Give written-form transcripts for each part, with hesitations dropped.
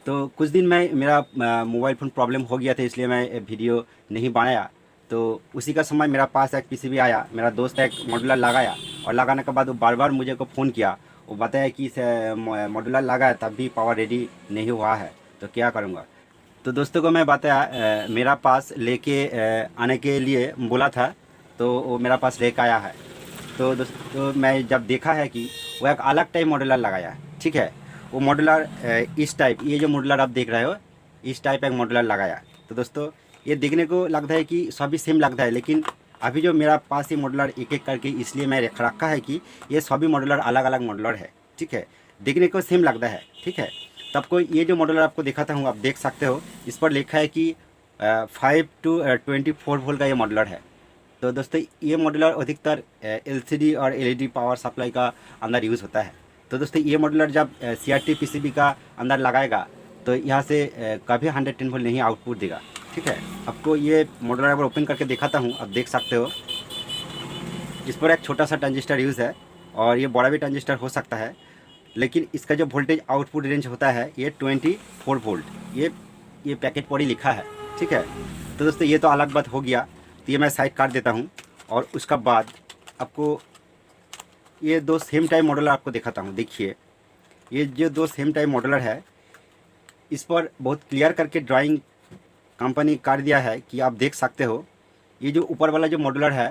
तो कुछ दिन में मेरा मोबाइल फ़ोन प्रॉब्लम हो गया था, इसलिए मैं वीडियो नहीं बनाया। तो उसी का समय मेरा पास एक पीसीबी आया, मेरा दोस्त एक मॉड्यूलर लगाया और लगाने के बाद वो बार बार मुझे को फ़ोन किया। वो बताया कि इस मॉड्यूलर लगाया तब भी पावर रेडी नहीं हुआ है, तो क्या करूँगा। तो दोस्तों को मैं बताया, मेरा पास लेके आने के लिए बोला था, तो वो मेरा पास लेके आया है। तो दोस्तों मैं जब देखा है कि वो एक अलग टाइप मॉड्यूलर लगाया है, ठीक है। वो मॉड्यूलर इस टाइप, ये जो मॉड्यूलर आप देख रहे हो, इस टाइप एक मॉड्यूलर लगाया। तो दोस्तों ये देखने को लगता है कि सभी सेम लगता है, लेकिन अभी जो मेरा पास ये मॉड्यूलर एक एक करके इसलिए मैं रखा है कि ये सभी मॉड्यूलर अलग अलग मॉड्यूलर है, ठीक है। देखने को सेम लगता है, ठीक है। तब को ये जो मॉड्यूलर आपको दिखाता हूँ, आप देख सकते हो इस पर लिखा है कि 5 to 24 वोल्ट का ये मॉड्यूलर है। तो दोस्तों ये मॉड्यूलर अधिकतर एलसीडी और एलईडी पावर सप्लाई का अंदर यूज़ होता है। तो दोस्तों ये मॉड्यूलर जब सीआरटी पीसीबी का अंदर लगाएगा तो यहाँ से कभी 110 वोल्ट नहीं आउटपुट देगा, ठीक है। आपको ये मॉड्यूलर अगर ओपन करके दिखाता हूँ, आप देख सकते हो इस पर एक छोटा सा ट्रांजिस्टर यूज़ है और ये बड़ा भी ट्रांजिस्टर हो सकता है, लेकिन इसका जो वोल्टेज आउटपुट रेंज होता है ये 24 वोल्ट, ये पैकेट पर ही लिखा है, ठीक है। तो दोस्तों ये तो अलग बात हो गया, तो ये मैं साइड काट देता हूँ और उसका बाद आपको ये दो सेम टाइप मॉडलर आपको दिखाता हूँ। देखिए ये जो दो सेम टाइप मॉडलर है, इस पर बहुत क्लियर करके ड्राइंग कंपनी कर दिया है कि आप देख सकते हो। ये जो ऊपर वाला जो मॉडलर है,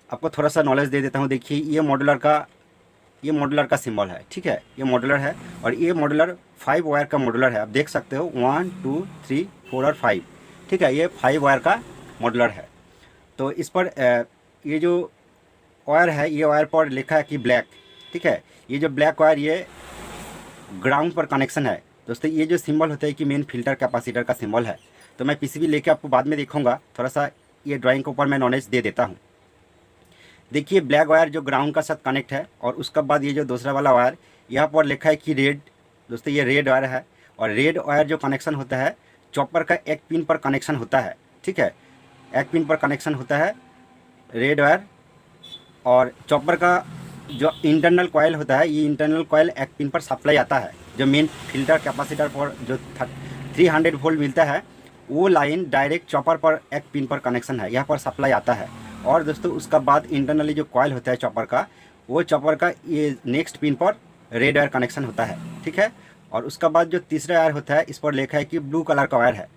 आपको थोड़ा सा नॉलेज दे देता हूँ। देखिए ये मॉडलर का सिंबल है, ठीक है। ये मॉडलर है और ये मॉडलर 5 वायर का मॉडलर है। आप देख सकते हो 1 2 3 4 और 5, ठीक है। ये 5 वायर का मॉडलर है। तो इस पर ये जो वायर है, ये वायर पर लिखा है कि ब्लैक, ठीक है। ये जो ब्लैक वायर ये ग्राउंड पर कनेक्शन है। दोस्तों ये जो सिंबल होता है कि मेन फिल्टर कैपेसिटर का सिंबल है। तो मैं पीसीबी लेके आपको बाद में दिखाऊंगा, थोड़ा सा ये ड्राइंग के ऊपर मैं नॉलेज दे देता हूँ। देखिए ब्लैक वायर जो ग्राउंड का साथ कनेक्ट है और उसका बाद ये जो दूसरा वाला वायर यहाँ पर लिखा है कि रेड। दोस्तों ये रेड वायर है और रेड वायर जो कनेक्शन होता है चॉपर का एक पिन पर कनेक्शन होता है, ठीक है। एक पिन पर कनेक्शन होता है रेड वायर, और चॉपर का जो इंटरनल कॉइल होता है, ये इंटरनल कॉइल एक पिन पर सप्लाई आता है। जो मेन फिल्टर कैपेसिटर पर जो 300 वोल्ट मिलता है, वो लाइन डायरेक्ट चॉपर पर एक पिन पर कनेक्शन है, यहाँ पर सप्लाई आता है। और दोस्तों उसका बाद इंटरनली जो कॉइल होता है चॉपर का, वो चॉपर का ये नेक्स्ट पिन पर रेड वायर कनेक्शन होता है, ठीक है। और उसका बाद जो तीसरा वायर होता है, इस पर लिखा है कि ब्लू कलर का वायर है।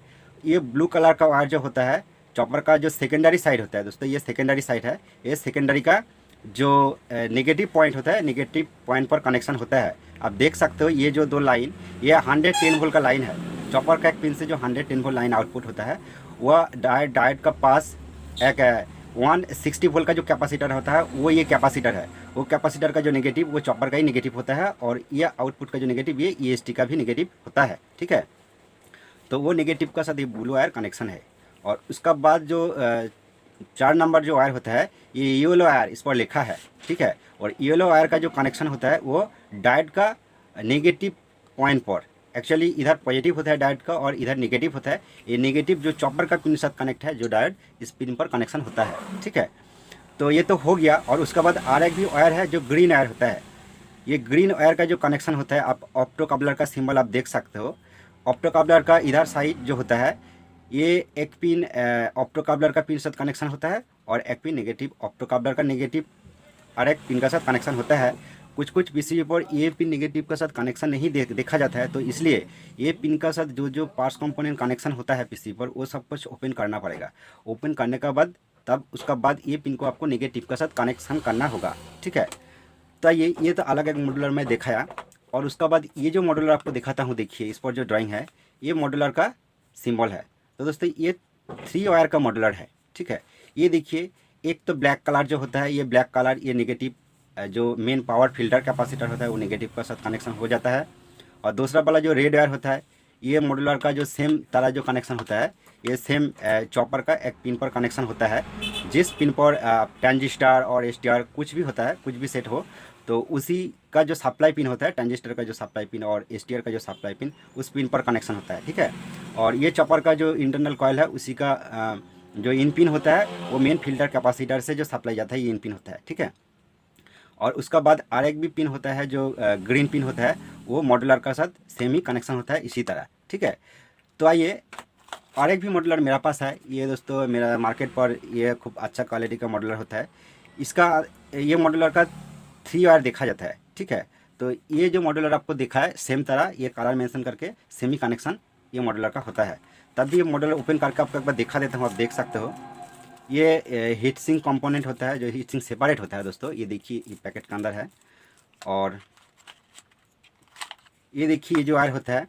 ये ब्लू कलर का वायर जो होता है चॉपर का जो सेकेंडरी साइड होता है, दोस्तों ये सेकेंडरी साइड है। ये सेकेंडरी का जो नेगेटिव पॉइंट होता है, नेगेटिव पॉइंट पर कनेक्शन होता है। आप देख सकते हो ये जो दो लाइन, ये 110 वोल्ट का लाइन है। चॉपर का एक पिन से जो 110 वोल्ट लाइन आउटपुट होता है, वह डायोड का पास एक 160 वोल्ट का जो कैपेसिटर होता है, वो ये कैपेसिटर है। वो कैपेसिटर का जो नेगेटिव वो चॉपर का ही नेगेटिव होता है, और ये आउटपुट का जो नेगेटिव ये ईएसटी का भी नेगेटिव होता है, ठीक है। तो वो नेगेटिव का साथ ये ब्लू वायर कनेक्शन है। और उसका बाद जो 4 नंबर जो वायर होता है, ये येलो वायर इस पर लिखा है, ठीक है। और येलो वायर का जो कनेक्शन होता है वो डायोड का नेगेटिव पॉइंट पर, एक्चुअली इधर पॉजिटिव होता है डायोड का और इधर नेगेटिव होता है। ये नेगेटिव जो चॉपर का पिन के साथ कनेक्ट है, जो डायोड इस पिन पर कनेक्शन होता है, ठीक है। तो ये तो हो गया। और उसके बाद और एक भी वायर है जो ग्रीन वायर होता है। ये ग्रीन वायर का जो कनेक्शन होता है, आप ऑप्टो कपलर का सिंबल आप देख सकते हो। ऑप्टो कपलर का इधर साइड जो होता है, ये एक पिन ऑप्टो कपलर का पिन साथ कनेक्शन होता है और एक पिन नेगेटिव ऑप्टो कपलर का नेगेटिव और एक पिन का साथ कनेक्शन होता है। कुछ कुछ पीसीबी पर ये पिन नेगेटिव का साथ कनेक्शन नहीं देखा जाता है, तो इसलिए ये पिन का साथ जो जो पार्ट्स कंपोनेंट कनेक्शन होता है पीसीबी पर, वो सब कुछ ओपन करना पड़ेगा। ओपन करने के बाद तब उसका बाद ये पिन को आपको नेगेटिव का साथ कनेक्शन करना होगा, ठीक है। तो ये तो अलग एक मॉड्यूलर में दिखाया। और उसका बाद ये जो मॉड्यूलर आपको दिखाता हूँ, देखिए इस पर जो ड्राइंग है, ये मॉड्यूलर का सिंबल है। तो दोस्तों ये 3 वायर का मॉड्यूलर है, ठीक है। ये देखिए एक तो ब्लैक कलर जो होता है, ये ब्लैक कलर ये नेगेटिव जो मेन पावर फिल्टर कैपेसिटर होता है वो नेगेटिव का साथ कनेक्शन हो जाता है। और दूसरा वाला जो रेड वायर होता है, ये मॉड्यूलर का जो सेम तरह जो कनेक्शन होता है, ये सेम चॉपर का एक पिन पर कनेक्शन होता है। जिस पिन पर ट्रांजिस्टर और एसटीआर कुछ भी होता है, कुछ भी सेट हो, तो उसी का जो सप्लाई पिन होता है, ट्रांजिस्टर का जो सप्लाई पिन और एसटीआर का जो सप्लाई पिन, उस पिन पर कनेक्शन होता है, ठीक है। और ये चॉपर का जो इंटरनल कॉइल है, उसी का जो इन पिन होता है, वो मेन फिल्टर कैपेसिटर से जो सप्लाई जाता है, ये इन पिन होता है, ठीक है। और उसका बाद और एक भी पिन होता है जो ग्रीन पिन होता है, वो मॉड्यूलर का साथ सेम ही कनेक्शन होता है इसी तरह। ठीक है, तो आइए और एक भी मॉड्यूलर मेरा पास है। ये दोस्तों मेरा मार्केट पर ये खूब अच्छा क्वालिटी का मॉड्यूलर होता है। इसका ये मॉड्यूलर का 3 वायर देखा जाता है। ठीक है, तो ये जो मॉड्यूलर आपको दिखा है सेम तरह ये कलर मेंशन करके सेमी कनेक्शन ये मॉड्यूलर का होता है। तब भी ये मॉड्यूलर ओपन करके आपको एक बार दिखा देता हूँ, आप देख सकते हो। ये हीट सिंक कंपोनेंट होता है, जो हीट सिंक सेपरेट होता है दोस्तों। ये देखिए ये पैकेट के अंदर है। और ये देखिए ये जो वायर होता है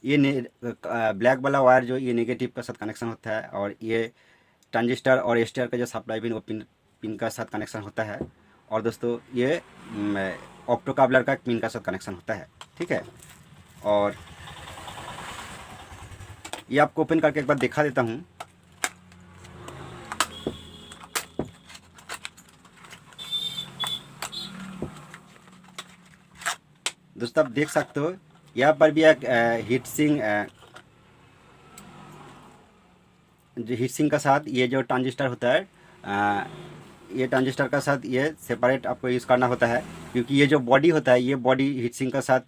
ये ब्लैक वाला वायर जो ये नेगेटिव का साथ कनेक्शन होता है, और ये ट्रांजिस्टर और एसटीआर का जो सप्लाई पिन वो पिन का साथ कनेक्शन होता है। और दोस्तों ये ऑप्टोकाबलर का पिन का साथ कनेक्शन होता है। ठीक है, और ये आपको ओपन करके एक बार दिखा देता हूँ। दोस्तों आप देख सकते हो यहाँ पर भी एक हीट सिंक जो हीट सिंक का साथ ये जो ट्रांजिस्टर होता है ये ट्रांजिस्टर का साथ ये सेपरेट आपको यूज़ करना होता है, क्योंकि ये जो बॉडी होता है ये बॉडी हीट सिंक का साथ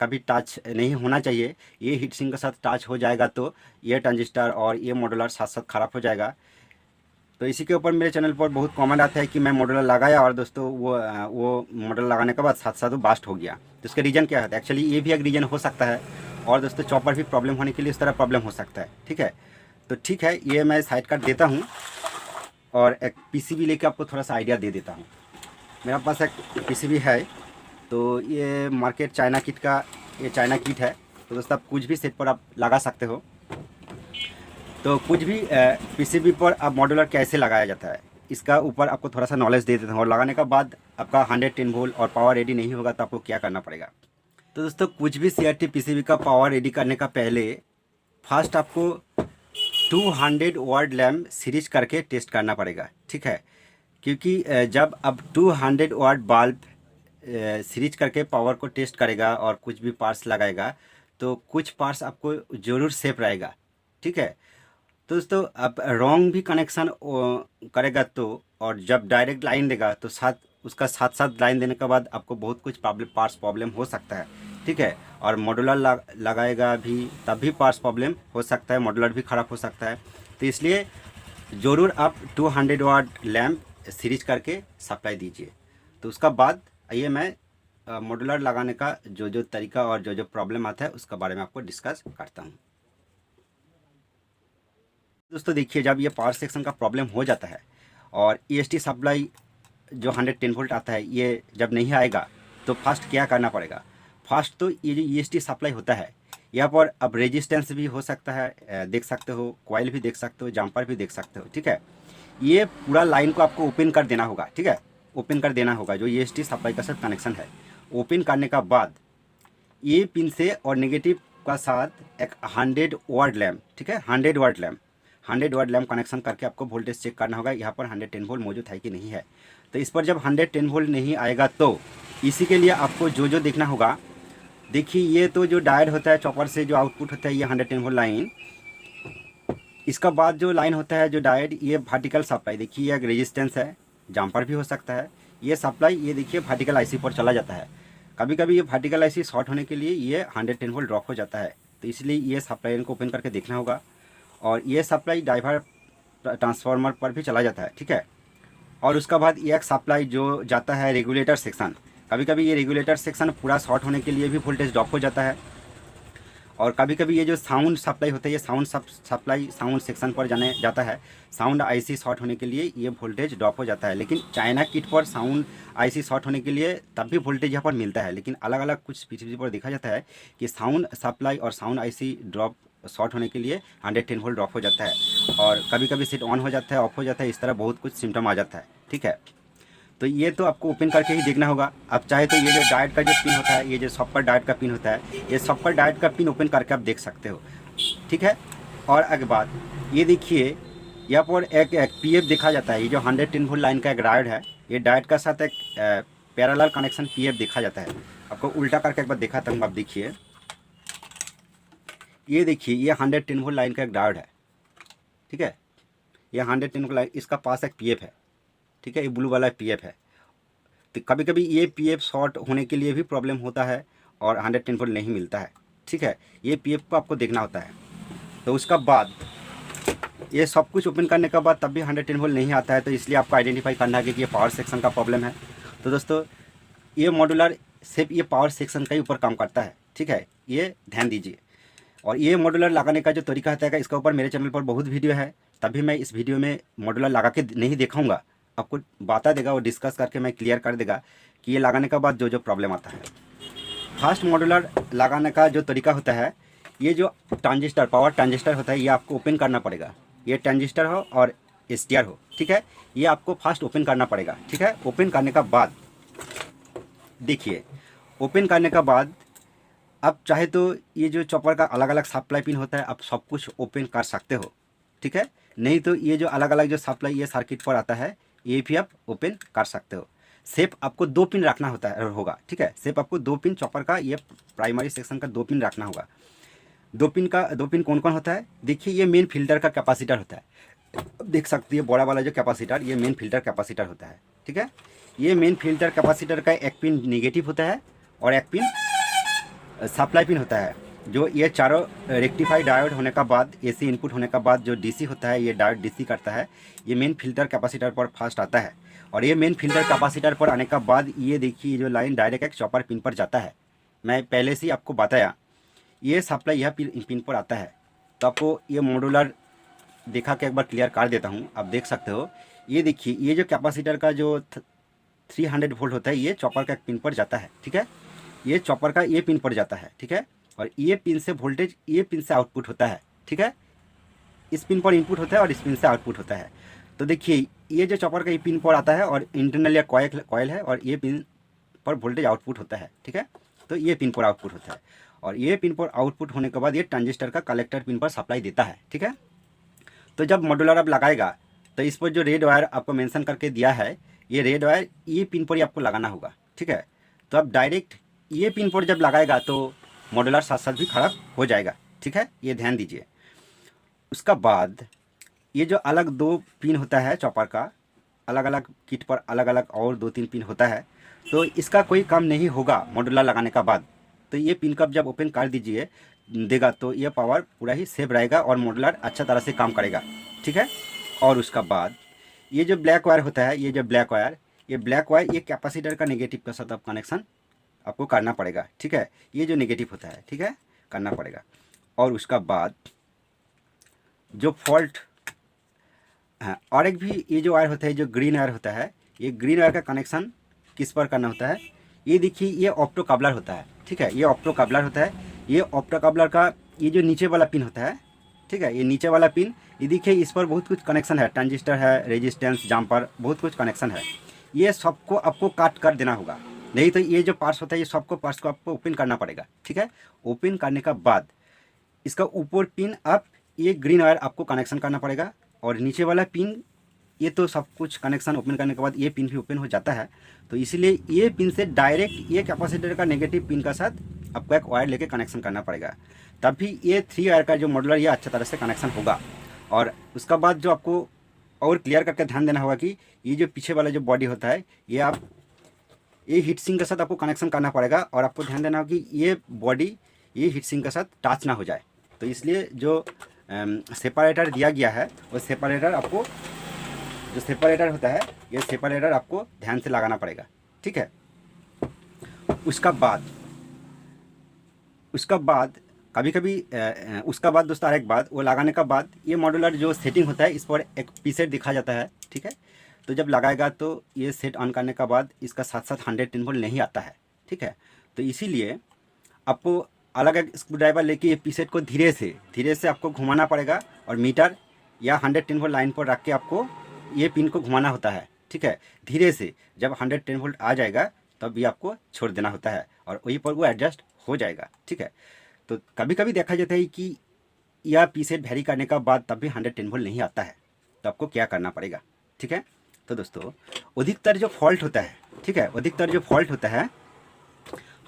कभी टच नहीं होना चाहिए। ये हीट सिंक का साथ टच हो जाएगा तो ये ट्रांजिस्टर और ये मॉड्यूलर साथ साथ ख़राब हो जाएगा। तो इसी के ऊपर मेरे चैनल पर बहुत कमेंट आता है कि मैं मॉड्यूलर लगाया और दोस्तों वो मॉड्यूलर लगाने के बाद साथ साथ वो बास्ट हो गया। तो इसका रीज़न क्या है? एक्चुअली ये भी एक रीज़न हो सकता है, और दोस्तों चॉपर भी प्रॉब्लम होने के लिए इस तरह प्रॉब्लम हो सकता है। ठीक है, तो ठीक है, ये मैं साइड कर देता हूँ और एक पीसीबी लेके आपको थोड़ा सा आइडिया दे देता हूँ। मेरा पास एक पीसीबी है, तो ये मार्केट चाइना किट का ये चाइना किट है। तो दोस्तों आप कुछ भी सेट पर आप लगा सकते हो। तो कुछ भी पीसीबी पर अब मॉड्यूलर कैसे लगाया जाता है इसका ऊपर आपको थोड़ा सा नॉलेज दे देता हूँ। और लगाने के बाद आपका 110 वोल्ट और पावर रेडी नहीं होगा तो आपको क्या करना पड़ेगा। तो दोस्तों कुछ भी सीआरटी पीसीबी का पावर रेडी करने का पहले फर्स्ट आपको 200 वाट लैम्प सीरीज करके टेस्ट करना पड़ेगा। ठीक है, क्योंकि जब अब 200 वाट बल्ब सीरीज करके पावर को टेस्ट करेगा और कुछ भी पार्ट्स लगाएगा तो कुछ पार्ट्स आपको ज़रूर सेफ रहेगा। ठीक है, तो दोस्तों अब रॉन्ग भी कनेक्शन करेगा तो, और जब डायरेक्ट लाइन देगा तो उसका साथ साथ लाइन देने के बाद आपको बहुत कुछ पार्ट्स प्रॉब्लम हो सकता है। ठीक है, और मॉड्यूलर लगाएगा भी तब भी पार्ट्स प्रॉब्लम हो सकता है, मॉड्यूलर भी ख़राब हो सकता है। तो इसलिए ज़रूर आप 200 वाट लैम्प सीरीज करके सप्लाई दीजिए। तो उसका बाद आइए मैं मॉड्यूलर लगाने का जो तरीका और जो प्रॉब्लम आता है उसका बारे में आपको डिस्कस करता हूँ। दोस्तों देखिए, जब ये पावर सेक्शन का प्रॉब्लम हो जाता है और ईएसटी सप्लाई जो 110 वोल्ट आता है ये जब नहीं आएगा तो फर्स्ट क्या करना पड़ेगा। फर्स्ट तो ये जो ईएसटी सप्लाई होता है यहाँ पर अब रेजिस्टेंस भी हो सकता है, देख सकते हो, कॉइल भी देख सकते हो, जंपर भी देख सकते हो। ठीक है, ये पूरा लाइन को आपको ओपन कर देना होगा। ठीक है, ओपन कर देना होगा जो ईएसटी सप्लाई का साथ कनेक्शन है। ओपन करने का बाद ये पिन से और नेगेटिव का साथ एक 100 वाट लैम्प, ठीक है, 100 वाट लैम्प 100 वाट लैम्प कनेक्शन करके आपको वोल्टेज चेक करना होगा यहाँ पर 110 वोल्ट मौजूद है कि नहीं है। तो इस पर जब 110 वोल्ट नहीं आएगा तो इसी के लिए आपको जो देखना होगा। देखिए ये तो जो डायोड होता है चॉपर से जो आउटपुट होता है ये 110 वोल्ट लाइन, इसका बाद जो लाइन होता है जो डायोड ये वर्टिकल सप्लाई, देखिए एक रेजिस्टेंस है, जंपर भी हो सकता है। ये सप्लाई ये देखिए वर्टिकल आईसी पर चला जाता है। कभी कभी ये वर्टिकल आईसी शॉर्ट होने के लिए ये 110 वोल्ट ड्रॉप हो जाता है, तो इसलिए ये सप्लाई को ओपन करके देखना होगा। और ये सप्लाई ड्राइवर ट्रांसफार्मर पर भी चला जाता है। ठीक है, और उसका बाद ये एक सप्लाई जो जाता है रेगुलेटर सेक्शन, कभी कभी ये रेगुलेटर सेक्शन पूरा शॉर्ट होने के लिए भी वोल्टेज ड्रॉप हो जाता है। और कभी कभी ये जो साउंड सप्लाई होता है ये साउंड सप्लाई साउंड सेक्शन पर जाता है। साउंड आईसी शॉर्ट होने के लिए ये वोल्टेज ड्रॉप हो जाता है। लेकिन चाइना किट पर साउंड आईसी शॉर्ट होने के लिए तब भी वोल्टेज यहाँ पर मिलता है। लेकिन अलग अलग कुछ पीसीबी पर देखा जाता है कि साउंड सप्लाई और साउंड आईसी ड्रॉप शॉर्ट होने के लिए 110 वोल्ट ड्रॉप हो जाता है, और कभी कभी सेट ऑन हो जाता है, ऑफ हो जाता है, इस तरह बहुत कुछ सिम्टम आ जाता है। ठीक है, तो ये तो आपको ओपन करके ही देखना होगा। आप चाहे तो ये जो डायोड का जो पिन होता है, ये जो सॉफ्टवेयर डायोड का पिन होता है, ये सॉफ्टवेयर डायोड का पिन ओपन करके आप देख सकते हो। ठीक है, और अगले बात ये देखिए यहाँ पर एक पीएफ देखा जाता है। ये जो 110 वोल्ट लाइन का एक डायोड है, ये डायोड का साथ एक पैरेलल कनेक्शन पीएफ देखा जाता है। आपको उल्टा करके एक बार दिखाता हूँ, आप देखिए, ये देखिए ये 110 वोल्ट लाइन का एक डायोड है। ठीक है, ये 110 वोल्ट लाइन, इसका पास एक पीएफ है। ठीक है, ये ब्लू वाला पीएफ है। तो कभी कभी ये पीएफ शॉर्ट होने के लिए भी प्रॉब्लम होता है और 110 वोल्ट नहीं मिलता है, ठीक है। ये पीएफ को आपको देखना होता है। तो उसका बाद ये सब कुछ ओपन करने के बाद तब भी 110 वोल्ट नहीं आता है, तो इसलिए आपको आइडेंटिफाई करना है कि ये पावर सेक्शन का प्रॉब्लम है। तो दोस्तों ये मॉड्यूलर सिर्फ ये पावर सेक्शन का ही ऊपर काम करता है, ठीक है, ये ध्यान दीजिए। और ये मॉड्यूलर लगाने का जो तरीका होता है इसका ऊपर मेरे चैनल पर बहुत वीडियो है, तभी मैं इस वीडियो में मॉड्यूलर लगा के नहीं दिखाऊंगा, आपको बता देगा और डिस्कस करके मैं क्लियर कर देगा कि ये लगाने के बाद जो जो प्रॉब्लम आता है। फर्स्ट मॉड्यूलर लगाने का जो तरीका होता है, ये जो ट्रांजिस्टर पावर ट्रांजिस्टर होता है ये आपको ओपन करना पड़ेगा। ये ट्रांजिस्टर हो और एसटीआर हो, ठीक है, ये आपको फर्स्ट ओपन करना पड़ेगा, ठीक है। ओपन करने का बाद देखिए, ओपन करने का बाद अब चाहे तो ये जो चॉपर का अलग अलग सप्लाई पिन होता है आप सब कुछ ओपन कर सकते हो, ठीक है। नहीं तो ये जो अलग अलग जो सप्लाई ये सर्किट पर आता है ये भी आप ओपन कर सकते हो। सेप आपको 2 पिन रखना होगा, ठीक है। सेप आपको 2 पिन चॉपर का, ये प्राइमरी सेक्शन का 2 पिन रखना होगा। 2 पिन कौन कौन होता है? देखिए ये मेन फिल्टर का कैपेसिटर होता है, देख सकते हैं बड़ा वाला जो कैपेसिटर, ये मेन फिल्टर कैपेसिटर होता है, ठीक है। ये मेन फिल्टर कैपेसिटर का एक पिन निगेटिव होता है और एक पिन सप्लाई पिन होता है। जो ये चारों रेक्टिफाई डायोड होने का बाद, एसी इनपुट होने का बाद जो डीसी होता है, ये डायोड डीसी करता है, ये मेन फिल्टर कैपेसिटर पर फर्स्ट आता है। और ये मेन फिल्टर कैपेसिटर पर आने का बाद ये देखिए जो लाइन डायरेक्ट एक चॉपर पिन पर जाता है। मैं पहले से ही आपको बताया, ये सप्लाई यह पिन पर आता है। तो आपको ये मॉड्यूलर दिखा के एक बार क्लियर कर देता हूँ, आप देख सकते हो। ये देखिए ये जो कैपेसिटर का जो 300 वोल्ट होता है ये चॉपर का एक पिन पर जाता है, ठीक है। ये चॉपर का ये पिन पर जाता है, ठीक है। और ये पिन से वोल्टेज ये पिन से आउटपुट होता है, ठीक है। इस पिन पर इनपुट होता है और इस पिन से आउटपुट होता है। तो देखिए ये जो चॉपर का ये पिन पर आता है और इंटरनल या कॉयल है और ये पिन पर वोल्टेज आउटपुट होता है, ठीक है। तो ये पिन पर आउटपुट होता है और ये पिन पर आउटपुट होने के बाद ये ट्रांजिस्टर का कलेक्टर पिन पर सप्लाई देता है, ठीक है। तो जब मॉड्यूलर आप लगाएगा तो इस पर जो रेड वायर आपको मेंशन करके दिया है, ये रेड वायर ये पिन पर ही आपको लगाना होगा, ठीक है। तो आप डायरेक्ट ये पिन पर जब लगाएगा तो मॉड्यूलर साथ साथ भी खराब हो जाएगा, ठीक है, ये ध्यान दीजिए। उसका बाद ये जो अलग 2 पिन होता है चॉपर का, अलग अलग किट पर अलग अलग और 2-3 पिन होता है, तो इसका कोई काम नहीं होगा मॉड्यूलर लगाने का बाद। तो ये पिन कप जब ओपन कर देगा तो ये पावर पूरा ही सेव रहेगा और मॉड्यूलर अच्छा तरह से काम करेगा, ठीक है। और उसका बाद ये जो ब्लैक वायर होता है, ये ब्लैक वायर ये कैपेसिटर का नेगेटिव के साथ आप कनेक्शन आपको करना पड़ेगा, ठीक है। ये जो नेगेटिव होता है, ठीक है, करना पड़ेगा। और उसका बाद जो फॉल्ट हाँ, और एक भी ये जो वायर होता है, जो ग्रीन वायर होता है, ये ग्रीन वायर का कनेक्शन किस पर करना होता है? ये देखिए ये ऑप्टो कपलर होता है, ठीक है। ये ऑप्टो कपलर होता है। ये ऑप्टो कपलर का ये जो नीचे वाला पिन होता है, ठीक है, ये नीचे वाला पिन, ये देखिए इस पर बहुत कुछ कनेक्शन है, ट्रांजिस्टर है, रेजिस्टेंस, जम्पर, बहुत कुछ कनेक्शन है। ये सबको आपको काट कर देना होगा, नहीं तो ये जो पार्ट्स होता है ये सबको पार्ट्स को आपको ओपन करना पड़ेगा, ठीक है। ओपन करने का बाद इसका ऊपर पिन आप ये ग्रीन वायर आपको कनेक्शन करना पड़ेगा और नीचे वाला पिन ये तो सब कुछ कनेक्शन ओपन करने के बाद ये पिन भी ओपन हो जाता है। तो इसलिए ये पिन से डायरेक्ट ये कैपेसिटर का नेगेटिव पिन का साथ आपको एक वायर लेके कनेक्शन करना पड़ेगा, तभी ये 3 वायर का जो मॉड्यूलर ये अच्छा तरह से कनेक्शन होगा। और उसका बाद जो आपको और क्लियर करके ध्यान देना होगा कि ये जो पीछे वाला जो बॉडी होता है ये हीट सिंक के साथ आपको कनेक्शन करना पड़ेगा और आपको ध्यान देना होगा कि ये बॉडी ये हीट सिंक के साथ टच ना हो जाए। तो इसलिए जो सेपरेटर दिया गया है वो सेपरेटर आपको जो सेपरेटर होता है ये सेपरेटर आपको ध्यान से लगाना पड़ेगा, ठीक है। उसका बाद कभी कभी उसका बाद दोस्तों एक बात, वो लगाने का बाद ये मॉड्यूलर जो सेटिंग होता है इस पर एक पीसेट दिखा जाता है, ठीक है। तो जब लगाएगा तो ये सेट ऑन करने का बाद इसका साथ साथ 110 वोल्ट नहीं आता है, ठीक है। तो इसीलिए आपको अलग एक स्क्रू ड्राइवर लेके ये पीसेट को धीरे से आपको घुमाना पड़ेगा और मीटर या 110 वोल्ट लाइन पर रख के आपको ये पिन को घुमाना होता है, ठीक है। धीरे से जब 110 वोल्ट आ जाएगा तब ये आपको छोड़ देना होता है और वहीं पर वो एडजस्ट हो जाएगा, ठीक है। तो कभी कभी देखा जाता है कि यह पीसेट वेरी करने का बाद तब भी 110 वोल्ट नहीं आता है, तो आपको क्या करना पड़ेगा, ठीक है। तो दोस्तों अधिकतर जो फॉल्ट होता है, ठीक है, अधिकतर जो फॉल्ट होता है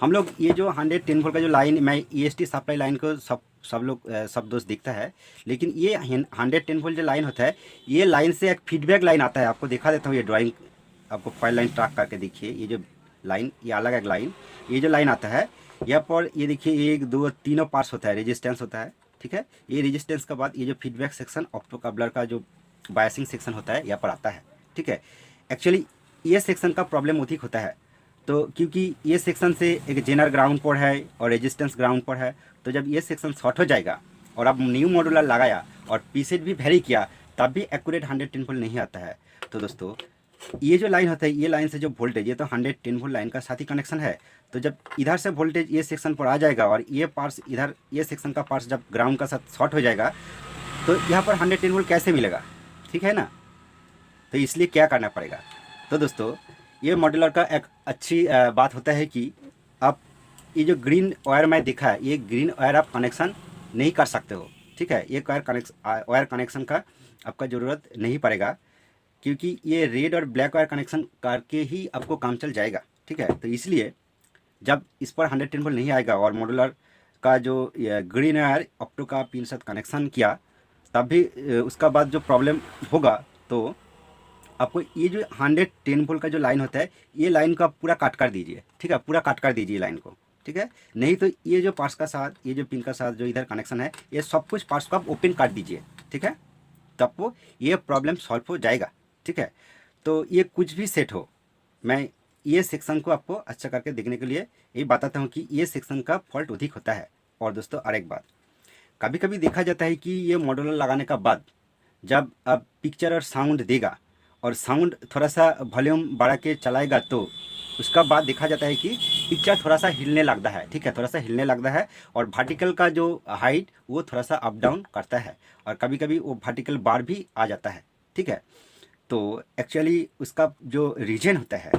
हम लोग ये जो 110 वोल्ट का जो लाइन, मैं EST सप्लाई लाइन को सब दोस्त दिखता है, लेकिन ये 110 वोल्ट जो लाइन होता है ये लाइन से एक फीडबैक लाइन आता है। आपको दिखा देता हूँ ये ड्राइंग आपको फाइल लाइन ट्रैक करके देखिए, ये जो लाइन, ये अलग एक लाइन, ये जो लाइन आता है यहाँ पर, ये देखिए 1 2 तीनों पार्ट्स होता है, रेजिस्टेंस होता है, ठीक है। ये रेजिस्टेंस के बाद ये जो फीडबैक सेक्शन, ऑप्टोकपलर का जो बायसिंग सेक्शन होता है यहाँ पर आता है, ठीक है। एक्चुअली ये सेक्शन का प्रॉब्लम अधिक होता है, तो क्योंकि ये सेक्शन से एक जेनर ग्राउंड पर है और रेजिस्टेंस ग्राउंड पर है, तो जब ये सेक्शन शॉर्ट हो जाएगा और आप न्यू मॉड्यूलर लगाया और पीसेट भी वेरी किया तब भी एक्यूरेट 110 वोल्ट नहीं आता है। तो दोस्तों ये जो लाइन होता है, ये लाइन से जो वोल्टेज, ये तो 110 वोल्ट लाइन का साथ ही कनेक्शन है। तो जब इधर से वोल्टेज ये सेक्शन पर आ जाएगा और ये पार्ट्स इधर, ये सेक्शन का पार्ट्स जब ग्राउंड का साथ शॉर्ट हो जाएगा तो यहाँ पर 110 वोल्ट कैसे मिलेगा, ठीक है ना। तो इसलिए क्या करना पड़ेगा, तो दोस्तों ये मॉड्यूलर का एक अच्छी बात होता है कि आप ये जो ग्रीन वायर में दिखा है, ये ग्रीन वायर आप कनेक्शन नहीं कर सकते हो, ठीक है। ये वायर कनेक्शन का आपका ज़रूरत नहीं पड़ेगा, क्योंकि ये रेड और ब्लैक वायर कनेक्शन करके ही आपको काम चल जाएगा, ठीक है। तो इसलिए जब इस पर 110 वोल्ट नहीं आएगा और मॉड्यूलर का जो ग्रीन वायर ऑप्टो का पिन साथ कनेक्शन किया, तब भी उसका बाद जो प्रॉब्लम होगा, तो आपको ये जो 110 वोल्ट का जो लाइन होता है, ये लाइन का पूरा काट कर दीजिए, ठीक है, पूरा काट कर दीजिए लाइन को, ठीक है। नहीं तो ये जो पार्ट्स का साथ, ये जो पिन का साथ जो इधर कनेक्शन है, ये सब कुछ पार्ट्स को आप ओपन काट दीजिए, ठीक है, तब वो ये प्रॉब्लम सॉल्व हो जाएगा, ठीक है। तो ये कुछ भी सेट हो, मैं ये सेक्शन को आपको अच्छा करके देखने के लिए यही बताता हूँ कि ये सेक्शन का फॉल्ट अधिक होता है। और दोस्तों और एक बात, कभी कभी देखा जाता है कि ये मॉड्यूलर लगाने का बाद जब आप पिक्चर और साउंड देगा और साउंड थोड़ा सा वॉल्यूम बढ़ा के चलाएगा, तो उसका बाद देखा जाता है कि पिक्चर थोड़ा सा हिलने लगता है, ठीक है, थोड़ा सा हिलने लगता है और वर्टिकल का जो हाइट वो थोड़ा सा अप डाउन करता है और कभी कभी वो वर्टिकल बार भी आ जाता है, ठीक है। तो एक्चुअली उसका जो रीजन होता है,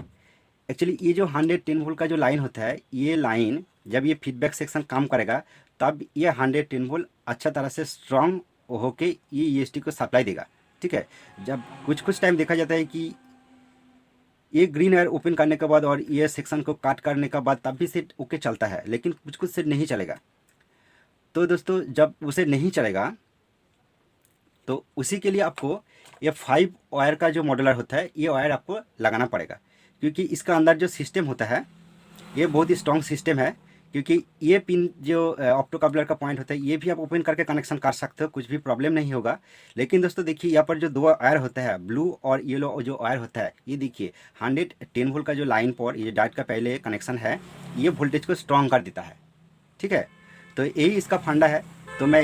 एक्चुअली ये जो 110 वोल्ट का जो लाइन होता है, ये लाइन जब ये फीडबैक सेक्शन काम करेगा तब ये 110 वोल्ट अच्छा तरह से स्ट्रॉन्ग होके ये ईएसटी को सप्लाई देगा, ठीक है। जब कुछ टाइम देखा जाता है कि ये ग्रीन वायर ओपन करने के बाद और ये सेक्शन को काट करने के बाद तब भी सेट ओके चलता है, लेकिन कुछ सेट नहीं चलेगा। तो दोस्तों जब उसे नहीं चलेगा तो उसी के लिए आपको ये 5 वायर का जो मॉड्यूलर होता है, ये वायर आपको लगाना पड़ेगा, क्योंकि इसका अंदर जो सिस्टम होता है ये बहुत ही स्ट्रॉन्ग सिस्टम है। क्योंकि ये पिन जो ऑप्टोकपलर का पॉइंट होता है, ये भी आप ओपन करके कनेक्शन कर सकते हो, कुछ भी प्रॉब्लम नहीं होगा। लेकिन दोस्तों देखिए यहाँ पर जो 2 वायर होता है, ब्लू और येलो जो वायर होता है, ये देखिए 110 वोल्ट का जो लाइन पर ये डायोड का पहले कनेक्शन है, ये वोल्टेज को स्ट्रॉन्ग कर देता है, ठीक है। तो यही इसका फंडा है। तो मैं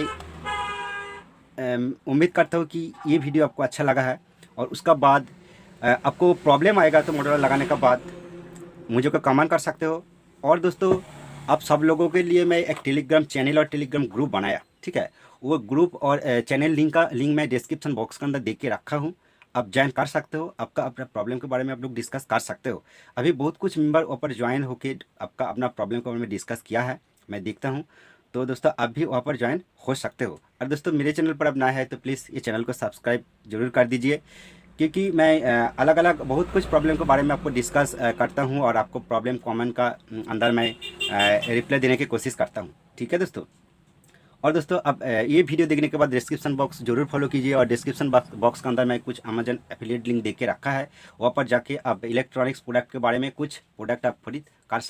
उम्मीद करता हूँ कि ये वीडियो आपको अच्छा लगा है और उसका बाद आपको प्रॉब्लम आएगा तो मॉड्यूलर लगाने का बाद मुझे को कमेंट कर सकते हो। और दोस्तों आप सब लोगों के लिए मैं एक टेलीग्राम चैनल और टेलीग्राम ग्रुप बनाया, ठीक है। वो ग्रुप और चैनल लिंक मैं डिस्क्रिप्शन बॉक्स के अंदर देख के रखा हूँ, आप ज्वाइन कर सकते हो। आपका अपना प्रॉब्लम के बारे में आप लोग डिस्कस कर सकते हो। अभी बहुत कुछ मेंबर ऊपर ज्वाइन होके आपका अपना प्रॉब्लम के बारे में डिस्कस किया है, मैं देखता हूँ। तो दोस्तों आप भी वहाँ पर ज्वाइन हो सकते हो। और दोस्तों मेरे चैनल पर अब नया है तो प्लीज़ ये चैनल को सब्सक्राइब जरूर कर दीजिए, क्योंकि मैं अलग अलग बहुत कुछ प्रॉब्लम के बारे में आपको डिस्कस करता हूँ और आपको प्रॉब्लम कमेंट का अंदर मैं रिप्लाई देने की कोशिश करता हूँ, ठीक है दोस्तों। और दोस्तों अब ये वीडियो देखने के बाद डिस्क्रिप्शन बॉक्स जरूर फॉलो कीजिए और डिस्क्रिप्शन बॉक्स के अंदर मैं कुछ अमेजन एफिलिएट लिंक दे के रखा है, वहाँ पर जाके आप इलेक्ट्रॉनिक्स प्रोडक्ट के बारे में कुछ प्रोडक्ट आप खरीद कर